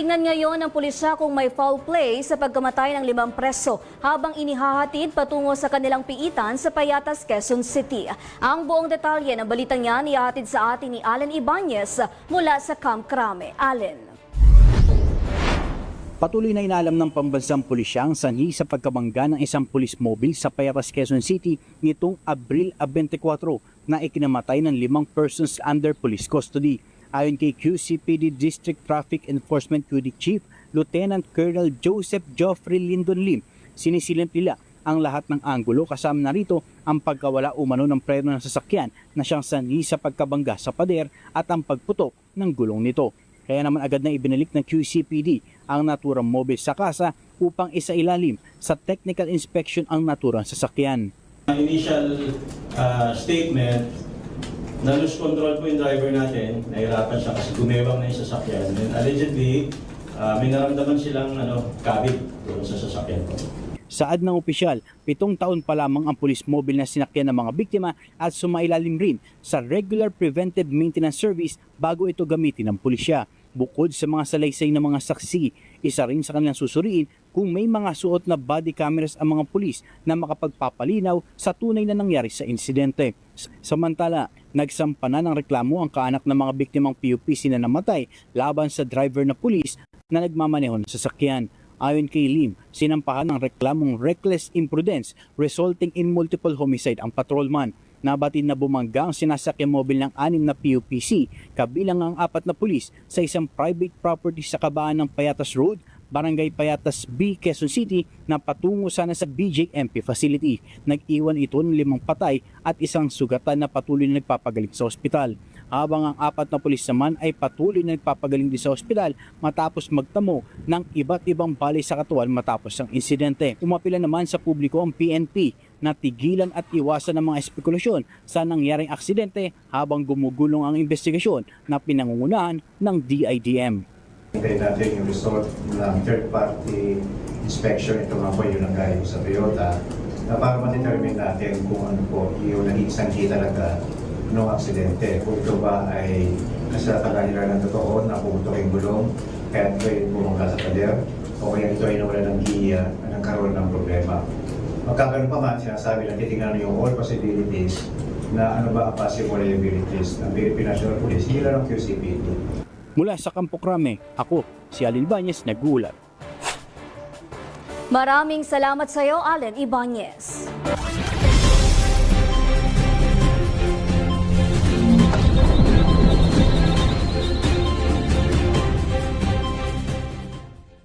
Tinitingnan ngayon ng pulisya kung may foul play sa pagkamatay ng 5 preso habang inihahatid patungo sa kanilang piitan sa Payatas, Quezon City. Ang buong detalye ng balitang yan ihahatid sa atin ni Allen Ibanez mula sa Camp Crame. Allen. Patuloy na inaalam ng pambansang pulisya ang sanhi sa pagkabangga ng isang police mobile sa Payatas, Quezon City nitong Abril 24 na ikinamatay ng 5 persons under police custody. Ayon kay QCPD District Traffic Enforcement Unit Chief Lieutenant Colonel Joseph Geoffrey Lindon Lim, sinisilip nila ang lahat ng anggulo kasama na rito ang pagkawala umano ng preno ng sasakyan na siyang sanhi sa pagkabangga sa pader at ang pagputok ng gulong nito. Kaya naman agad na ibinalik ng QCPD ang naturang mobile sa kasa upang isailalim sa technical inspection ang naturang sasakyan. Initial statement, na-lose control po yung driver natin, nahirapan siya kasi gumewang na yung sasakyan. And allegedly, may naramdaman silang kabig doon sa sasakyan po. Saad ng opisyal, 7 taon pa lamang ang police mobile na sinakyan ng mga biktima at sumailalim rin sa regular preventive maintenance service bago ito gamitin ng pulisya. Bukod sa mga salaysay ng mga saksi, isa rin sa kanilang susuriin kung may mga suot na body cameras ang mga pulis na makapagpapalinaw sa tunay na nangyari sa insidente. Samantala, nagsampa na ng reklamo ang kaanak ng mga biktimang PUPC na namatay laban sa driver na pulis na nagmamaneho ng sasakyan. Ayon kay Lim, sinampahan ng reklamong reckless imprudence resulting in multiple homicide ang patrolman. Nabatid na bumangga ang sinasakyan mobile ng 6 na PUPC, kabilang ang 4 na pulis sa isang private property sa kabaan ng Payatas Road, Barangay Payatas B, Quezon City na patungo sana sa BJMP facility. Nag-iwan ito ng 5 patay at isang sugatan na patuloy na nagpapagaling sa ospital. Habang ang 4 na pulis naman ay patuloy na nagpapagaling din sa ospital matapos magtamo ng iba't ibang bali sa katawan matapos ang insidente. Umapila naman sa publiko ang PNP na tigilan at iwasan ng mga espekulasyon sa nangyaring aksidente habang gumugulong ang investigasyon na pinangungunahan ng DIDM. Hintayin natin yung result ng third-party inspection. Ito nga po yung nanggaling sa Toyota na para ma-determine natin kung ano po yung nag-iisang talaga ng aksidente. Kung ito ba ay kasalanan nila ng totoo na pumutok yung gulong kaya ito ay bumangga sa pader o kaya ito ay nawala ng giya na nagkaroon ng problema. Magkakaroon pa man, sinasabi na titingnan yung all possibilities na ano ba ang possible liabilities ng Philippine National Police, hindi lang ng QCPD. Mula sa Camp Crame, ako si Allen Ibanez nag-uulat. Maraming salamat sa iyo, Allen Ibanez.